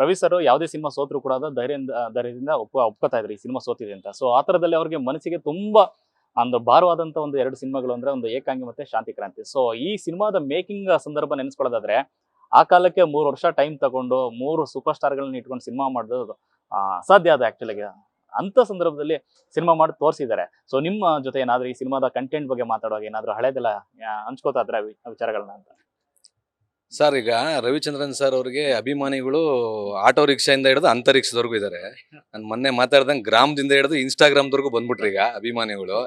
Ravi sir ಯಾವುದೇ cinema ಸೋತ್ರು ಕೂಡ ಧೈರ್ಯದಿಂದ ಒಪ್ಕೋತಾ ಇದ್ರು ಈ ಸಿನಿಮಾ ಸೋತಿದೆ ಅಂತ. ಸೊ ಆ ತರದಲ್ಲಿ ಅವ್ರಿಗೆ ಮನಸ್ಸಿಗೆ ತುಂಬಾ ಒಂದು ಭಾರವಾದಂತ ಒಂದು 2 ಸಿನಿಮಾಗಳು ಅಂದ್ರೆ ಒಂದು ಏಕಾಂಗಿ ಮತ್ತೆ ಶಾಂತಿ ಕ್ರಾಂತಿ. ಸೊ ಈ ಸಿನಿಮಾದ ಮೇಕಿಂಗ್ ಸಂದರ್ಭ ನೆನೆಸ್ಕೊಳ್ಳೋದಾದ್ರೆ ಆ ಕಾಲಕ್ಕೆ 3 ವರ್ಷ ಟೈಮ್ ತಗೊಂಡು 3 ಸೂಪರ್ ಸ್ಟಾರ್ ಗಳನ್ನ ಇಟ್ಕೊಂಡು ಸಿನಿಮಾ ಮಾಡೋದು ಅಸಾಧ್ಯ ಅದು ಆಕ್ಚುಲಿ. ಅಂತ ಸಂದರ್ಭದಲ್ಲಿ ಸಿನಿಮಾ ಮಾಡಿ ತೋರಿಸಿದ್ದಾರೆ. ಸೊ ನಿಮ್ಮ ಜೊತೆ ಏನಾದ್ರು ಈ ಸಿನಿಮಾದ ಕಂಟೆಂಟ್ ಬಗ್ಗೆ ಮಾತಾಡುವಾಗ ಏನಾದ್ರು ಹಳೆದೆಲ್ಲ ಹಂಚ್ಕೋತಾ ಇದ್ರೆ ವಿಚಾರಗಳನ್ನ ಅಂತ? ಸರ್, ಈಗ ರವಿಚಂದ್ರನ್ ಸರ್ ಅವ್ರಿಗೆ ಅಭಿಮಾನಿಗಳು ಆಟೋ ರಿಕ್ಷಾಯಿಂದ ಹಿಡಿದು ಅಂತರಿಕ್ಷದವರೆಗೂ ಇದ್ದಾರೆ. ನಾನು ಮೊನ್ನೆ ಮಾತಾಡ್ದಂಗೆ ಗ್ರಾಮದಿಂದ ಹಿಡಿದು ಇನ್ಸ್ಟಾಗ್ರಾಮ್ದವರೆಗೂ ಬಂದ್ಬಿಟ್ರು ಈಗ ಅಭಿಮಾನಿಗಳು.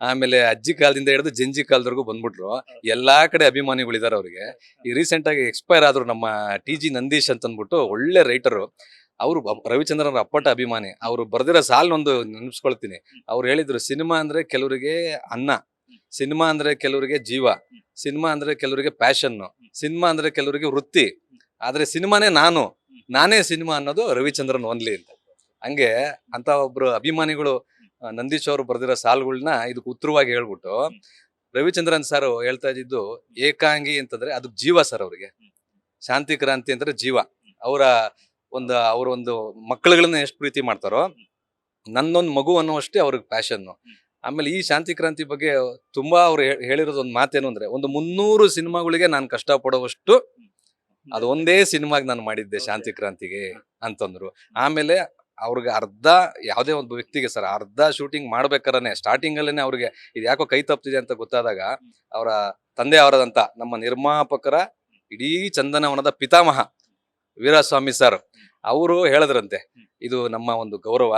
ಆಮೇಲೆ ಅಜ್ಜಿ ಕಾಲದಿಂದ ಹಿಡಿದು ಜಂಜಿ ಕಾಲದವರೆಗೂ ಬಂದ್ಬಿಟ್ರು. ಎಲ್ಲಾ ಕಡೆ ಅಭಿಮಾನಿಗಳು ಇದಾರೆ ಅವ್ರಿಗೆ. ಈ ರೀಸೆಂಟ್ ಆಗಿ ಎಕ್ಸ್ಪೈರ್ ಆದ್ರು ನಮ್ಮ TG ನಂದೀಶ್ ಅಂತ ಅಂದ್ಬಿಟ್ಟು ಒಳ್ಳೆ ರೈಟರು. ಅವರು ರವಿಚಂದ್ರನ್ ಅಪ್ಪಟ ಅಭಿಮಾನಿ. ಅವರು ಬರ್ದಿರೋ ಸಾಲನ್ನೊಂದು ನೆನಪಿಸ್ಕೊಳ್ತೀನಿ. ಅವ್ರು ಹೇಳಿದ್ರು, ಸಿನಿಮಾ ಅಂದ್ರೆ ಕೆಲವರಿಗೆ ಅನ್ನ, ಸಿನಿಮಾ ಅಂದ್ರೆ ಕೆಲವರಿಗೆ ಜೀವ, ಸಿನಿಮಾ ಅಂದ್ರೆ ಕೆಲವರಿಗೆ ಪ್ಯಾಷನ್, ಸಿನಿಮಾ ಅಂದ್ರೆ ಕೆಲವರಿಗೆ ವೃತ್ತಿ, ಆದ್ರೆ ಸಿನಿಮಾನೇ ನಾನೇ ಸಿನಿಮಾ ಅನ್ನೋದು ರವಿಚಂದ್ರನ್ ಓನ್ಲಿ ಅಂತ. ಹಂಗೆ ಅಂತ ಒಬ್ರು ಅಭಿಮಾನಿಗಳು ನಂದೀಶ್ ಅವರು ಬರ್ದಿರೋ ಸಾಲುಗಳನ್ನ ಇದಕ್ಕೆ ಉತ್ತರವಾಗಿ ಹೇಳ್ಬಿಟ್ಟು ರವಿಚಂದ್ರನ್ ಸರ್ ಹೇಳ್ತಾ ಇದ್ದಿದ್ದು, ಏಕಾಂಗಿ ಅಂತಂದ್ರೆ ಅದು ಜೀವ ಸರ್ ಅವ್ರಿಗೆ, ಶಾಂತಿ ಕ್ರಾಂತಿ ಅಂದ್ರೆ ಜೀವ. ಅವ್ರ ಒಂದು ಮಕ್ಕಳುಗಳನ್ನ ಎಷ್ಟು ಪ್ರೀತಿ ಮಾಡ್ತಾರೋ ನನ್ನೊಂದು ಮಗು ಅನ್ನೋಷ್ಟೇ ಅವ್ರಿಗೆ ಪ್ಯಾಷನ್ನು. ಆಮೇಲೆ ಈ ಶಾಂತಿ ಕ್ರಾಂತಿ ಬಗ್ಗೆ ತುಂಬಾ ಅವ್ರು ಹೇಳಿರೋದು ಒಂದು ಮಾತೇನು ಅಂದ್ರೆ, ಒಂದು 300 ಸಿನಿಮಾಗಳಿಗೆ ನಾನು ಕಷ್ಟ ಪಡೋವಷ್ಟು ಅದು ಒಂದೇ ಸಿನಿಮಾಗೆ ನಾನು ಮಾಡಿದ್ದೆ ಶಾಂತಿ ಕ್ರಾಂತಿಗೆ ಅಂತಂದ್ರು. ಆಮೇಲೆ ಅವ್ರಿಗೆ ಯಾವುದೇ ಒಂದು ವ್ಯಕ್ತಿಗೆ ಸರ್ ಅರ್ಧ ಶೂಟಿಂಗ್ ಮಾಡ್ಬೇಕಾರನೆ ಸ್ಟಾರ್ಟಿಂಗ್ ಅಲ್ಲೇನೆ ಅವ್ರಿಗೆ ಇದು ಯಾಕೋ ಕೈ ತಪ್ಪಿದೆ ಅಂತ ಗೊತ್ತಾದಾಗ ಅವರ ತಂದೆ ಅವರದಂತ ನಮ್ಮ ನಿರ್ಮಾಪಕರ ಇಡೀ ಚಂದನವನದ ಪಿತಾಮಹ ವೀರಸ್ವಾಮಿ ಸರ್ ಅವರು ಹೇಳಿದ್ರಂತೆ, ಇದು ನಮ್ಮ ಒಂದು ಗೌರವ.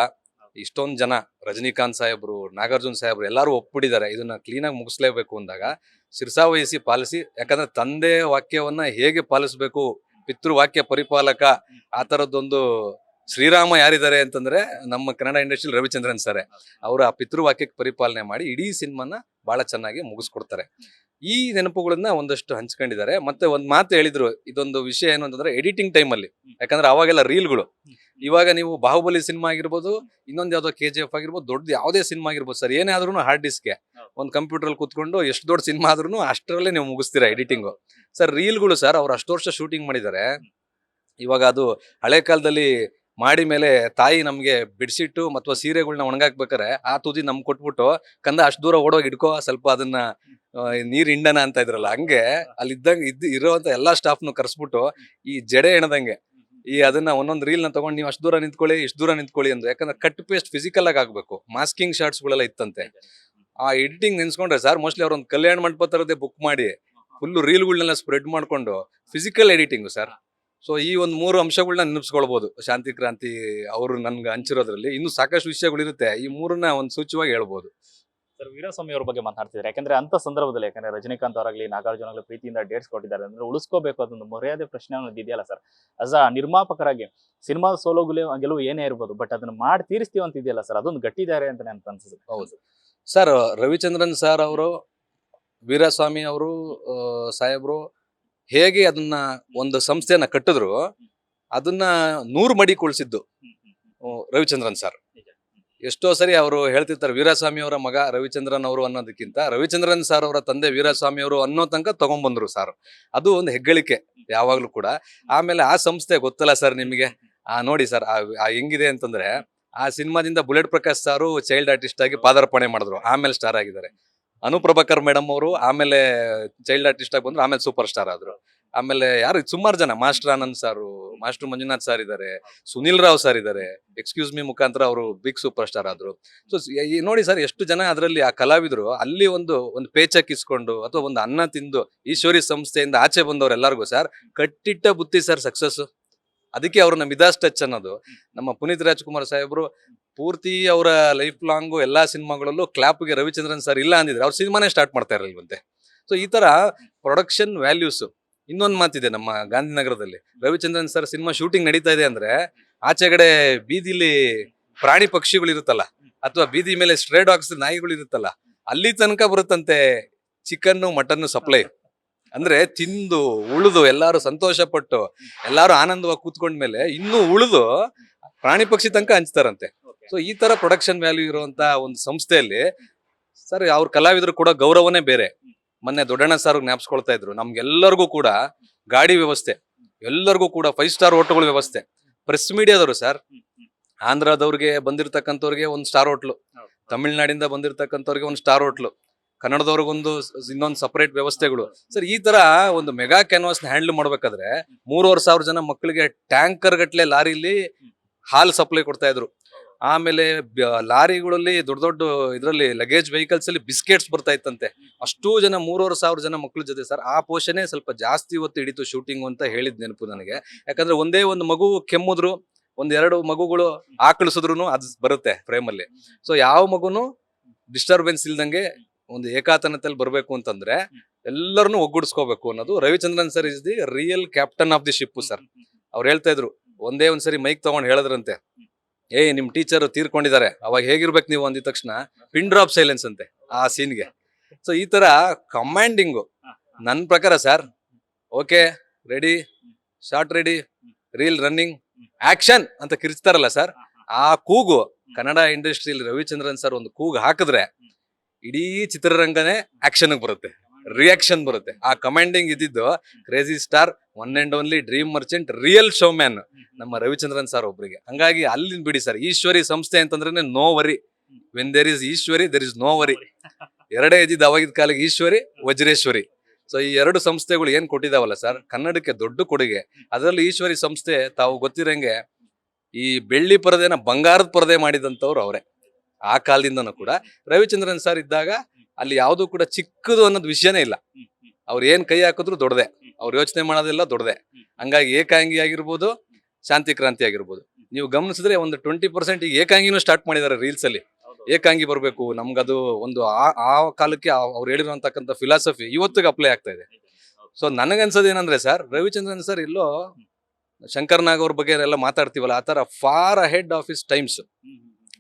ಇಷ್ಟೊಂದು ಜನ ರಜನಿಕಾಂತ್ ಸಾಹೇಬ್ರು, ನಾಗಾರ್ಜುನ್ ಸಾಹೇಬ್ರು ಎಲ್ಲಾರು ಒಪ್ಪಿಟ್ಟಿದ್ದಾರೆ, ಇದನ್ನ ಕ್ಲೀನಾಗಿ ಮುಗಿಸ್ಲೇಬೇಕು ಅಂದಾಗ ಶಿರಸಾವಹಿಸಿ ಪಾಲಿಸಿ. ಯಾಕಂದ್ರೆ ತಂದೆ ವಾಕ್ಯವನ್ನ ಹೇಗೆ ಪಾಲಿಸ್ಬೇಕು, ಪಿತೃವಾಕ್ಯ ಪರಿಪಾಲಕ, ಆ ತರದೊಂದು ಶ್ರೀರಾಮ ಯಾರಿದ್ದಾರೆ ಅಂತಂದ್ರೆ ನಮ್ಮ ಕನ್ನಡ ಇಂಡಸ್ಟ್ರಿಯಲ್ಲಿ ರವಿಚಂದ್ರನ್ ಸರ್. ಅವರು ಆ ಪಿತೃವಾಕ್ಯಕ್ಕೆ ಪರಿಪಾಲನೆ ಮಾಡಿ ಇಡೀ ಸಿನಿಮಾನ ಬಹಳ ಚೆನ್ನಾಗಿ ಮುಗಿಸ್ಕೊಡ್ತಾರೆ. ಈ ನೆನಪುಗಳನ್ನ ಒಂದಷ್ಟು ಹಂಚ್ಕೊಂಡಿದ್ದಾರೆ. ಮತ್ತೆ ಒಂದ್ ಮಾತು ಹೇಳಿದ್ರು, ಇದೊಂದು ವಿಷಯ ಏನು ಅಂತಂದ್ರೆ ಎಡಿಟಿಂಗ್ ಟೈಮ್ ಅಲ್ಲಿ, ಯಾಕಂದ್ರೆ ಅವಾಗೆಲ್ಲ ರೀಲ್ಗಳು, ಇವಾಗ ನೀವು ಬಾಹುಬಲಿ ಸಿನಿಮಾ ಆಗಿರ್ಬೋದು, ಇನ್ನೊಂದ್ ಯಾವ್ದೋ KGF ಆಗಿರ್ಬೋದು, ದೊಡ್ಡ ಯಾವುದೇ ಸಿನಿಮಾ ಆಗಿರ್ಬೋದು ಸರ್, ಏನೇ ಆದ್ರೂ ಹಾರ್ಡ್ ಡಿಸ್ಕ್ಗೆ ಒಂದ್ ಕಂಪ್ಯೂಟರ್ ಅಲ್ಲಿ ಕುತ್ಕೊಂಡು ಎಷ್ಟು ದೊಡ್ಡ ಸಿನಿಮಾ ಆದ್ರೂ ಅಷ್ಟರಲ್ಲೇ ನೀವು ಮುಗಿಸ್ತೀರಾ ಎಡಿಟಿಂಗ್. ಸರ್ ರೀಲ್ಗಳು ಸರ್ ಅವ್ರು ಅಷ್ಟು ವರ್ಷ ಶೂಟಿಂಗ್ ಮಾಡಿದ್ದಾರೆ. ಇವಾಗ ಅದು ಹಳೆ ಕಾಲದಲ್ಲಿ ಮಾಡಿ ಮೇಲೆ ತಾಯಿ ನಮ್ಗೆ ಬೆಡ್ಶೀಟು ಅಥವಾ ಸೀರೆಗಳನ್ನ ಒಣಗಾಕ್ಬೇಕಾರೆ ಆ ತುದಿ ನಮ್ಗೆ ಕೊಟ್ಬಿಟ್ಟು, ಕಂದ ಅಷ್ಟು ದೂರ ಓಡೋಗಿ ಇಟ್ಕೋ ಸ್ವಲ್ಪ ಅದನ್ನ ನೀರ್ ಹಿಂಡನ ಅಂತ ಇದ್ರಲ್ಲ, ಹಂಗೆ ಅಲ್ಲಿ ಇರೋಂತ ಎಲ್ಲಾ ಸ್ಟಾಫ್ನು ಕರ್ಸ್ಬಿಟ್ಟು ಈ ಜಡೆ ಎಣದಂಗೆ ಅದನ್ನ ಒಂದೊಂದು ರೀಲ್ ನ ತಗೊಂಡು ನೀವು ಅಷ್ಟು ದೂರ ನಿಂತ್ಕೊಳ್ಳಿ, ಇಷ್ಟು ದೂರ ನಿಂತ್ಕೊಳ್ಳಿ ಅಂದ್ರು. ಯಾಕಂದ್ರೆ ಕಟ್ ಪೇಸ್ಟ್ ಫಿಸಿಕಲ್ ಆಗಿ ಆಗ್ಬೇಕು. ಮಾಸ್ಕಿಂಗ್ ಶಾರ್ಟ್ಸ್ ಗಳೆಲ್ಲ ಇತ್ತಂತೆ. ಆ editing ನೆನ್ಸ್ಕೊಂಡ್ರೆ sir mostly ಅವ್ರೊಂದು Kalyana Mantapa ತರದೇ book ಮಾಡಿ ಫುಲ್ ರೀಲ್ಗಳನ್ನೆಲ್ಲ ಸ್ಪ್ರೆಡ್ ಮಾಡ್ಕೊಂಡು ಫಿಸಿಕಲ್ ಎಡಿಟಿಂಗ್ ಸರ್. ಸೊ ಈ ಒಂದು 3 ಅಂಶಗಳನ್ನ ನೆನಪಿಸ್ಕೊಳ್ಬಹುದು ಶಾಂತಿ ಕ್ರಾಂತಿ ಅವರು ನನ್ಗೆ ಹಂಚಿರೋದ್ರಲ್ಲಿ. ಇನ್ನು ಸಾಕಷ್ಟು ವಿಷಯಗಳಿರುತ್ತೆ, ಈ 3ನ್ನ ಒಂದು ಸೂಚ್ಯವಾಗಿ ಹೇಳ್ಬೋದು. ಸರ್, ವೀರಸ್ವಾಮಿ ಅವ್ರ ಬಗ್ಗೆ ಮಾತಾಡ್ತಿದ್ದಾರೆ. ಯಾಕಂದ್ರೆ ಅಂತ ಸಂದರ್ಭದಲ್ಲಿ, ಯಾಕಂದ್ರೆ ರಜನಿಕಾಂತ್ ಅವರಾಗ್ಲಿ ನಾಗಾರ್ಜುನ ಆಗಲಿ ಪ್ರೀತಿಯಿಂದ ಡೇಟ್ಸ್ ಕೊಟ್ಟಿದ್ದಾರೆ ಅಂದ್ರೆ ಉಳಿಸ್ಕೋಬೇಕು, ಅದೊಂದು ಮರ್ಯಾದೆ ಪ್ರಶ್ನೆ ಅನ್ನೋದು ಇದೆಯಲ್ಲ ಸರ್. ಆಸ್ ಅ ನಿರ್ಮಾಪಕರಾಗಿ ಸಿನಿಮಾದ ಗೆಲುವು ಏನೇ ಇರ್ಬೋದು, ಬಟ್ ಅದನ್ನ ಮಾಡಿ ತೀರಿಸ್ತೀವಿ ಅಂತ ಇದೆಯಲ್ಲ ಸರ್, ಅದೊಂದು ಗಟ್ಟಿದ್ದಾರೆ ಅಂತ ನನ್ಗೆ ಅನ್ಸುತ್ತೆ. ಹೌದು ಸರ್, ರವಿಚಂದ್ರನ್ ಸರ್ ಅವರು, ವೀರಸ್ವಾಮಿ ಅವರು ಸಾಹೇಬ್ರು ಹೇಗೆ ಅದನ್ನ ಒಂದು ಸಂಸ್ಥೆಯನ್ನ ಕಟ್ಟಿದ್ರು, ಅದನ್ನ 100 ಮಡಿ ಕುಳಿಸಿದ್ದು ರವಿಚಂದ್ರನ್ ಸರ್. ಎಷ್ಟೋ ಸರಿ ಅವರು ಹೇಳ್ತಿರ್ತಾರೆ, ವೀರಸ್ವಾಮಿ ಅವರ ಮಗ ರವಿಚಂದ್ರನ್ ಅವರು ಅನ್ನೋದಕ್ಕಿಂತ ರವಿಚಂದ್ರನ್ ಸರ್ ಅವರ ತಂದೆ ವೀರಸ್ವಾಮಿ ಅವರು ಅನ್ನೋ ತನಕ ತಗೊಂಡ್ಬಂದ್ರು ಸರ್. ಅದು ಒಂದು ಹೆಗ್ಗಳಿಕೆ ಯಾವಾಗ್ಲೂ ಕೂಡ. ಆಮೇಲೆ ಆ ಸಂಸ್ಥೆ ಗೊತ್ತಲ್ಲ ಸರ್ ನಿಮಗೆ, ನೋಡಿ ಸರ್ ಹೆಂಗಿದೆ ಅಂತಂದ್ರೆ, ಆ ಸಿನಿಮಾದಿಂದ ಬುಲೆಟ್ ಪ್ರಕಾಶ್ ಸಾರು ಚೈಲ್ಡ್ ಆರ್ಟಿಸ್ಟ್ ಆಗಿ ಪಾದಾರ್ಪಣೆ ಮಾಡಿದ್ರು, ಆಮೇಲೆ ಸ್ಟಾರ್ ಆಗಿದ್ದಾರೆ. ಅನುಪ್ರಭಾಕರ್ ಮೇಡಮ್ ಅವರು ಆಮೇಲೆ ಚೈಲ್ಡ್ ಆರ್ಟಿಸ್ಟ್ ಆಗಿ ಬಂದ್ರು, ಆಮೇಲೆ ಸೂಪರ್ ಸ್ಟಾರ್ ಆದ್ರು. ಆಮೇಲೆ ಯಾರು ಸುಮಾರು ಜನ, ಮಾಸ್ಟರ್ ಆನಂದ್ ಸಾರು, ಮಾಸ್ಟರ್ ಮಂಜುನಾಥ್ ಸರ್ ಇದ್ದಾರೆ, ಸುನಿಲ್ ರಾವ್ ಸರ್ ಇದ್ದಾರೆ, ಎಕ್ಸ್ಕ್ಯೂಸ್ ಮೀ ಮುಖಾಂತರ ಅವರು ಬಿಗ್ ಸೂಪರ್ ಸ್ಟಾರ್ ಆದ್ರು. ಸೊ ನೋಡಿ ಸರ್, ಎಷ್ಟು ಜನ ಅದರಲ್ಲಿ ಆ ಕಲಾವಿದರು ಅಲ್ಲಿ ಒಂದು ಪೇಚಕ್ ಇಸ್ಕೊಂಡು ಅಥವಾ ಒಂದು ಅನ್ನ ತಿಂದು ಈಶ್ವರಿ ಸಂಸ್ಥೆಯಿಂದ ಆಚೆ ಬಂದವ್ರು ಎಲ್ಲರಿಗೂ ಸರ್ ಕಟ್ಟಿಟ್ಟ ಬುತ್ತಿ ಸರ್ ಸಕ್ಸಸ್. ಅದಕ್ಕೆ ಅವ್ರನ್ನ ಮಿದಾಸ್ ಟಚ್ ಅನ್ನೋದು. ನಮ್ಮ ಪುನೀತ್ ರಾಜ್ಕುಮಾರ್ ಸಾಹೇಬ್ರು ಪೂರ್ತಿ ಅವರ ಲೈಫ್ ಲಾಂಗು ಎಲ್ಲಾ ಸಿನಿಮಾಗಳಲ್ಲೂ ಕ್ಲಾಪ್ಗೆ ರವಿಚಂದ್ರನ್ ಸರ್ ಇಲ್ಲ ಅಂದಿದ್ರೆ ಅವ್ರ ಸಿನಿಮಾನೇ ಸ್ಟಾರ್ಟ್ ಮಾಡ್ತಾ ಇರಲ್ವಂತೆ. ಸೊ ಈ ತರ ಪ್ರೊಡಕ್ಷನ್ ವ್ಯಾಲ್ಯೂಸ್. ಇನ್ನೊಂದು ಮಾತಿದೆ, ನಮ್ಮ ಗಾಂಧಿನಗರದಲ್ಲಿ ರವಿಚಂದ್ರನ್ ಸರ್ ಸಿನಿಮಾ ಶೂಟಿಂಗ್ ನಡೀತಾ ಇದೆ ಅಂದ್ರೆ ಆಚೆಗಡೆ ಬೀದಿಲಿ ಪ್ರಾಣಿ ಪಕ್ಷಿಗಳು ಇರುತ್ತಲ್ಲ, ಅಥವಾ ಬೀದಿ ಮೇಲೆ ಸ್ಟ್ರೇ ಡಾಗ್ಸ್ ನಾಯಿಗಳು ಇರುತ್ತಲ್ಲ, ಅಲ್ಲಿ ತನಕ ಬರುತ್ತಂತೆ ಚಿಕನ್ ಮಟನ್ ಸಪ್ಲೈ. ಅಂದ್ರೆ ತಿಂದು ಉಳಿದು ಎಲ್ಲಾರು ಸಂತೋಷ ಪಟ್ಟು ಎಲ್ಲಾರು ಆನಂದವಾಗಿ ಕೂತ್ಕೊಂಡ್ಮೇಲೆ ಇನ್ನೂ ಉಳಿದು ಪ್ರಾಣಿ ಪಕ್ಷಿ ತನಕ ಹಂಚ್ತಾರಂತೆ. ಸೊ ಈ ತರ ಪ್ರೊಡಕ್ಷನ್ ವ್ಯಾಲ್ಯೂ ಇರುವಂತ ಒಂದು ಸಂಸ್ಥೆಯಲ್ಲಿ ಸರ್ ಅವ್ರ ಕಲಾವಿದರು ಕೂಡ ಗೌರವನೇ ಬೇರೆ. ಮೊನ್ನೆ ದೊಡ್ಡಣ್ಣ ಸರ್ ಜ್ಞಾಪಿಸ್ಕೊಳ್ತಾ ಇದ್ರು, ನಮ್ಗೆಲ್ಲರಿಗೂ ಕೂಡ ಗಾಡಿ ವ್ಯವಸ್ಥೆ ಎಲ್ಲರಿಗೂ ಕೂಡ 5 ಸ್ಟಾರ್ ಹೋಟೆಲ್ಗಳ ವ್ಯವಸ್ಥೆ. ಪ್ರೆಸ್ ಮೀಡಿಯಾದವರು ಸರ್, ಆಂಧ್ರದವ್ರಿಗೆ ಬಂದಿರತಕ್ಕಂಥವ್ರಿಗೆ ಒಂದು ಸ್ಟಾರ್ ಹೋಟ್ಲು, ತಮಿಳ್ನಾಡಿಂದ ಬಂದಿರತಕ್ಕಂಥವ್ರಿಗೆ ಒಂದು ಸ್ಟಾರ್ ಹೋಟ್ಲು, ಕನ್ನಡದವ್ರಿಗೊಂದು ಇನ್ನೊಂದು ಸಪರೇಟ್ ವ್ಯವಸ್ಥೆಗಳು. ಸರ್ ಈ ತರ ಒಂದು ಮೆಗಾ ಕ್ಯಾನ್ವಾಸ್ ನ ಹ್ಯಾಂಡಲ್ ಮಾಡ್ಬೇಕಾದ್ರೆ 3,500 ಜನ ಮಕ್ಕಳಿಗೆ ಟ್ಯಾಂಕರ್ ಗಟ್ಲೆ ಲಾರಿಲಿ ಹಾಲು ಸಪ್ಲೈ ಕೊಡ್ತಾ ಇದ್ರು. ಆಮೇಲೆ ಲಾರಿಗಳಲ್ಲಿ ದೊಡ್ಡ ದೊಡ್ಡ ಇದರಲ್ಲಿ ಲಗೇಜ್ ವೆಹಿಕಲ್ಸ್ ಅಲ್ಲಿ ಬಿಸ್ಕೆಟ್ಸ್ ಬರ್ತಾ ಇತ್ತಂತೆ. ಅಷ್ಟೂ ಜನ 3,500 ಜನ ಮಕ್ಕಳ ಜೊತೆ ಸರ್ ಆ ಪೋಷಣೆ ಸ್ವಲ್ಪ ಜಾಸ್ತಿ ಹೊತ್ತು ಹಿಡಿತು ಶೂಟಿಂಗ್ ಅಂತ ಹೇಳಿದ್ ನೆನಪು ನನಗೆ. ಯಾಕಂದ್ರೆ ಒಂದೇ ಒಂದು ಮಗು ಕೆಮ್ಮಿದ್ರು, 1-2 ಮಗುಗಳು ಆಕಳಿಸಿದ್ರು ಅದು ಬರುತ್ತೆ ಫ್ರೇಮ್ ಅಲ್ಲಿ. ಸೊ ಯಾವ ಮಗುನು ಡಿಸ್ಟರ್ಬೆನ್ಸ್ ಇಲ್ದಂಗೆ ಒಂದು ಏಕಾತನತೆಯಲ್ಲಿ ಬರ್ಬೇಕು ಅಂತಂದ್ರೆ ಎಲ್ಲರನ್ನು ಒಗ್ಗೂಡಿಸ್ಕೋಬೇಕು ಅನ್ನೋದು Ravichandran sir is the real captain of the ship sir. ಅವ್ರು ಹೇಳ್ತಾ ಇದ್ರು, ಒಂದೇ ಒಂದ್ಸರಿ ಮೈಕ್ ತಗೊಂಡ್ ಹೇಳಿದ್ರಂತೆ, ನಿಮ್ ಟೀಚರ್ ತೀರ್ಕೊಂಡಿದ್ದಾರೆ, ಅವಾಗ ಹೇಗಿರ್ಬೇಕು ನೀವು ಅಂದಿದ ತಕ್ಷಣ ಪಿನ್ ಡ್ರಾಪ್ ಸೈಲೆನ್ಸ್ ಅಂತೆ ಆ ಸೀನ್ಗೆ. ಸೊ ಈ ತರ ಕಮಾಂಡಿಂಗು ನನ್ನ ಪ್ರಕಾರ sir, okay ready, short ready, reel running, action ಅಂತ ಕಿರ್ಚ್ತಾರಲ್ಲ ಸರ್, ಆ ಕೂಗು ಕನ್ನಡ ಇಂಡಸ್ಟ್ರಿಯಲ್ಲಿ ರವಿಚಂದ್ರನ್ ಸರ್ ಒಂದು ಕೂಗು ಹಾಕಿದ್ರೆ ಇಡೀ ಚಿತ್ರರಂಗನೇ ಆಕ್ಷನ್ ಬರುತ್ತೆ, ರಿಯಾಕ್ಷನ್ ಬರುತ್ತೆ. ಆ ಕಮಾಂಡಿಂಗ್ ಇದ್ದಿದ್ದು crazy star, one and only dream Merchant, real show man ನಮ್ಮ ರವಿಚಂದ್ರನ್ ಸರ್ ಒಬ್ರಿಗೆ. ಹಂಗಾಗಿ ಅಲ್ಲಿ ಬಿಡಿ ಸರ್, ಈಶ್ವರಿ ಸಂಸ್ಥೆ ಅಂತಂದ್ರೆ no worry. When there is Ishwari there is no worry. ಎರಡೇ ಇದ್ದಿದ್ದು ಅವಾಗಿದ್ದ ಕಾಲಕ್ಕೆ ಈಶ್ವರಿ, ವಜ್ರೇಶ್ವರಿ. ಸೊ ಈ 2 ಸಂಸ್ಥೆಗಳು ಏನ್ ಕೊಟ್ಟಿದಾವಲ್ಲ ಸರ್ ಕನ್ನಡಕ್ಕೆ ದೊಡ್ಡ ಕೊಡುಗೆ. ಅದರಲ್ಲಿ ಈಶ್ವರಿ ಸಂಸ್ಥೆ ತಾವು ಗೊತ್ತಿರಂಗೆ ಈ ಬೆಳ್ಳಿ ಪರದೆನ ಬಂಗಾರದ ಪರದೆ ಮಾಡಿದಂತವ್ರು ಅವರೇ. ಆ ಕಾಲದಿಂದನೂ ಕೂಡ ರವಿಚಂದ್ರನ್ ಸರ್ ಇದ್ದಾಗ ಅಲ್ಲಿ ಯಾವ್ದು ಕೂಡ ಚಿಕ್ಕದು ಅನ್ನೋದು ವಿಷಯನೇ ಇಲ್ಲ. ಅವ್ರು ಏನ್ ಕೈ ಹಾಕಿದ್ರು ದೊಡ್ಡದೆ, ಅವ್ರು ಯೋಚನೆ ಮಾಡೋದೆಲ್ಲ ದೊಡ್ಡದೆ. ಹಂಗಾಗಿ ಏಕಾಂಗಿ ಆಗಿರ್ಬೋದು, ಶಾಂತಿ ಕ್ರಾಂತಿ ಆಗಿರ್ಬೋದು, ನೀವು ಗಮನಿಸಿದ್ರೆ ಒಂದು 20% ಈಗ ಏಕಾಂಗಿನೂ ಸ್ಟಾರ್ಟ್ ಮಾಡಿದ್ದಾರೆ ರೀಲ್ಸ್ ಅಲ್ಲಿ. ಏಕಾಂಗಿ ಬರ್ಬೇಕು ನಮ್ಗದು ಒಂದು ಆ ಕಾಲಕ್ಕೆ ಅವ್ರು ಹೇಳಿರುವಂತಕ್ಕಂಥ ಫಿಲಾಸಫಿ ಇವತ್ತಿಗೆ ಅಪ್ಲೈ ಆಗ್ತಾ ಇದೆ. ಸೊ ನನಗನ್ಸೋದು ಏನಂದ್ರೆ ಸರ್, ರವಿಚಂದ್ರನ್ ಸರ್ ಇಲ್ಲೋ ಶಂಕರ್ ನಾಗ್ ಅವ್ರ ಬಗ್ಗೆ ಎಲ್ಲ ಮಾತಾಡ್ತೀವಲ್ಲ, ಆ ತರ for ahead of his times.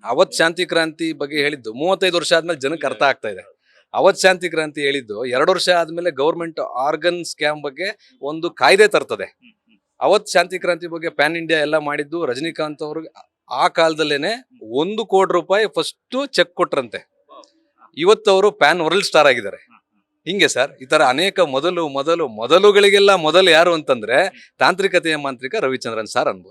ಅವತ್ ಶಾಂತಿ ಕ್ರಾಂತಿ ಬಗ್ಗೆ ಹೇಳಿದ್ದು 35 ವರ್ಷ ಆದ್ಮೇಲೆ ಜನಕ್ಕೆ ಅರ್ಥ ಆಗ್ತಾ ಇದೆ. ಅವತ್ ಶಾಂತಿ ಕ್ರಾಂತಿ ಹೇಳಿದ್ದು 2 ವರ್ಷ ಆದ್ಮೇಲೆ ಗೌರ್ಮೆಂಟ್ ಆರ್ಗನ್ ಸ್ಕ್ಯಾಮ್ ಬಗ್ಗೆ ಒಂದು ಕಾಯ್ದೆ ತರ್ತದೆ. ಅವತ್ ಶಾಂತಿ ಕ್ರಾಂತಿ ಬಗ್ಗೆ ಪ್ಯಾನ್ ಇಂಡಿಯಾ ಎಲ್ಲ ಮಾಡಿದ್ದು ರಜನಿಕಾಂತ್ ಅವ್ರಿಗೆ ಆ ಕಾಲದಲ್ಲೇನೆ 1 ಕೋಟಿ ರೂಪಾಯಿ ಫಸ್ಟ್ ಚೆಕ್ ಕೊಟ್ರಂತೆ. ಇವತ್ತು ಅವರು ಪ್ಯಾನ್ ವರ್ಲ್ಡ್ ಸ್ಟಾರ್ ಆಗಿದ್ದಾರೆ. ಹಿಂಗೆ ಸರ್ ಈ ತರ ಅನೇಕ ಮೊದಲುಗಳಿಗೆಲ್ಲ ಮೊದಲು ಯಾರು ಅಂತಂದ್ರೆ ತಾಂತ್ರಿಕತೆಯ ಮಾಂತ್ರಿಕ ರವಿಚಂದ್ರನ್ ಸರ್ ಅನ್ಬೋದು.